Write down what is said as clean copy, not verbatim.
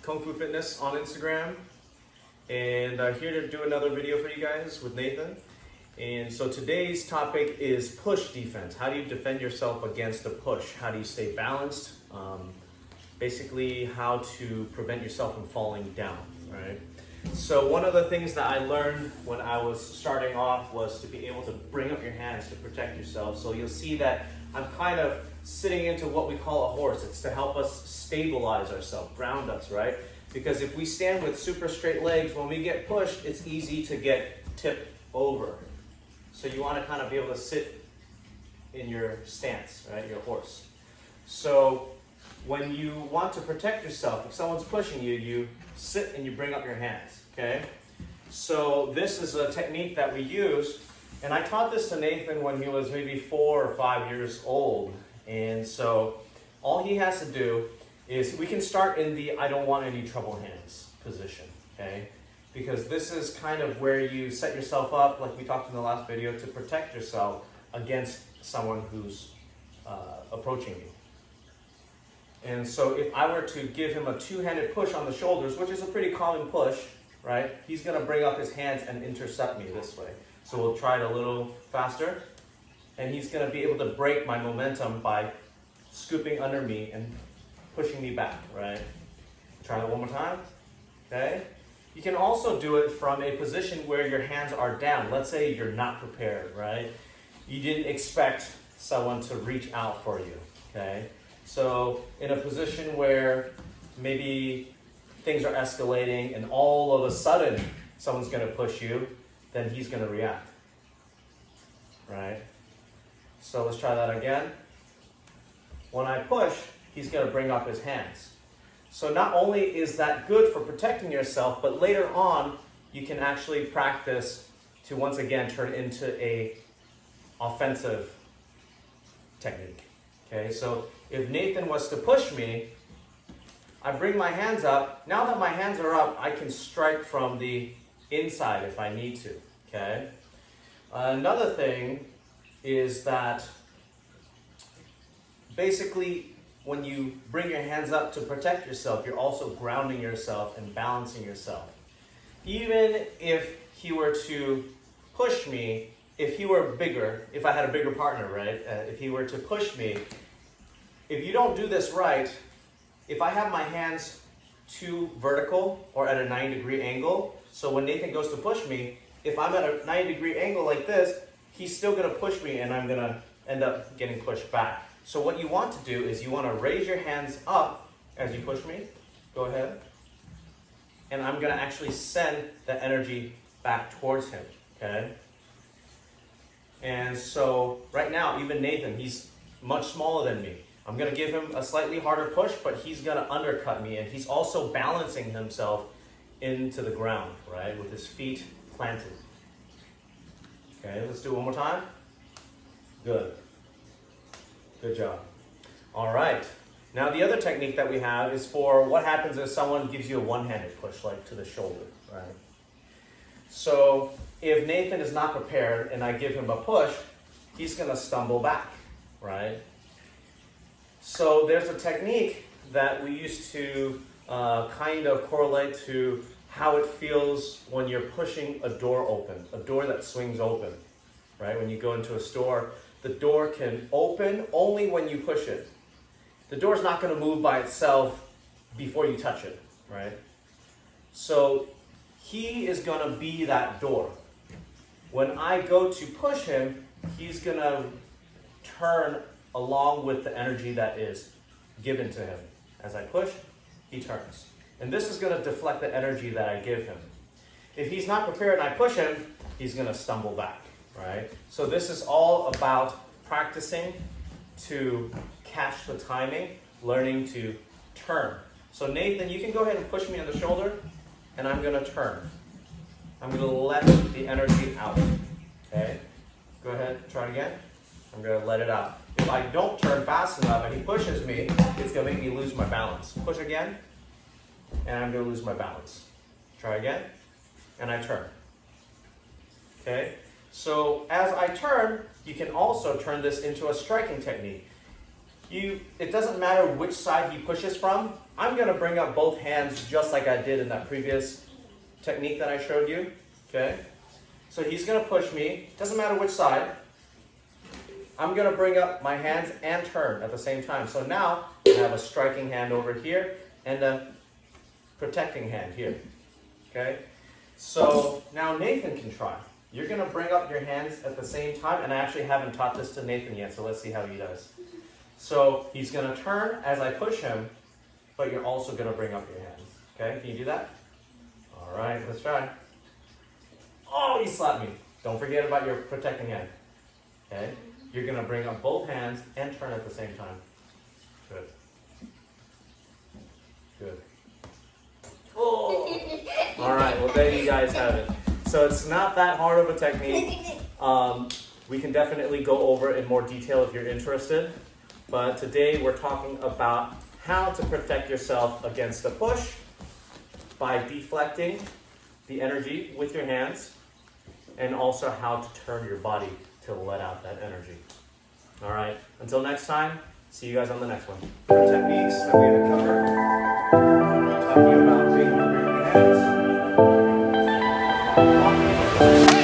Kung Fu Fitness on Instagram, and here to do another video for you guys with Nathan. And so today's topic is push defense. How do you defend yourself against a push? How do you stay balanced? Basically, how to prevent yourself from falling down, right? So one of the things that I learned when I was starting off was to be able to bring up your hands to protect yourself. So you'll see that I'm kind of sitting into what we call a horse. It's to help us stabilize ourselves, ground us, right? Because if we stand with super straight legs, when we get pushed, it's easy to get tipped over. So you want to kind of be able to sit in your stance, right, your horse. So when you want to protect yourself, if someone's pushing you, you sit and you bring up your hands, okay? So this is a technique that we use, and I taught this to Nathan when he was maybe 4 or 5 years old. And so all he has to do is, we can start in the I don't want any trouble hands position, okay? Because this is kind of where you set yourself up, like we talked in the last video, to protect yourself against someone who's approaching you. And so if I were to give him a two-handed push on the shoulders, which is a pretty common push, right? He's gonna bring up his hands and intercept me this way. So we'll try it a little faster. And he's gonna be able to break my momentum by scooping under me and pushing me back, right? Try that one more time, okay? You can also do it from a position where your hands are down. Let's say you're not prepared, right? You didn't expect someone to reach out for you, okay? So in a position where maybe things are escalating and all of a sudden someone's gonna push you, then he's gonna react, right? So let's try that again. When I push, he's gonna bring up his hands. So not only is that good for protecting yourself, but later on, you can actually practice to once again turn into a offensive technique. Okay, so if Nathan was to push me, I bring my hands up. Now that my hands are up, I can strike from the inside if I need to, okay? Another thing is that basically when you bring your hands up to protect yourself, you're also grounding yourself and balancing yourself. Even if he were to push me, if he were bigger, if I had a bigger partner, right? If he were to push me, if you don't do this right, if I have my hands too vertical or at a 90-degree angle, so when Nathan goes to push me, if I'm at a 90-degree angle like this, he's still gonna push me and I'm gonna end up getting pushed back. So what you want to do is you want to raise your hands up as you push me. Go ahead. And I'm gonna actually send the energy back towards him, okay? And so right now, even Nathan, he's much smaller than me. I'm gonna give him a slightly harder push, but he's gonna undercut me, and he's also balancing himself into the ground, right? With his feet planted. Okay, let's do it one more time. Good. Good job. All right. Now the other technique that we have is for what happens if someone gives you a one-handed push, like to the shoulder, right? So if Nathan is not prepared and I give him a push, he's gonna stumble back, right? So there's a technique that we used to kind of correlate to how it feels when you're pushing a door open, a door that swings open, right? When you go into a store, the door can open only when you push it. The door's not gonna move by itself before you touch it, right? So he is gonna be that door. When I go to push him, he's gonna turn along with the energy that is given to him. As I push, he turns. And this is gonna deflect the energy that I give him. If he's not prepared and I push him, he's gonna stumble back, right? So this is all about practicing to catch the timing, learning to turn. So Nathan, you can go ahead and push me on the shoulder, and I'm gonna turn. I'm gonna let the energy out, okay? Go ahead, try it again. I'm gonna let it out. If I don't turn fast enough and he pushes me, it's gonna make me lose my balance. Push again, and I'm gonna lose my balance. Try again, and I turn. Okay? So as I turn, you can also turn this into a striking technique. it doesn't matter which side he pushes from. I'm gonna bring up both hands just like I did in that previous technique that I showed you, okay? So he's gonna push me, doesn't matter which side. I'm gonna bring up my hands and turn at the same time. So now I have a striking hand over here and a protecting hand here, okay? So now Nathan can try. You're gonna bring up your hands at the same time, and I actually haven't taught this to Nathan yet, so let's see how he does. So he's gonna turn as I push him, but you're also gonna bring up your hands, okay? Can you do that? All right, let's try. Oh, he slapped me. Don't forget about your protecting hand, okay? You're gonna bring up both hands and turn at the same time. Good. Good. Oh. All right, well there you guys have it. So it's not that hard of a technique. We can definitely go over it in more detail if you're interested. But today we're talking about how to protect yourself against a push by deflecting the energy with your hands, and also how to turn your body to let out that energy. All right, until next time, see you guys on the next one. The techniques that we're going to cover, we're talking about bringing your hands, walking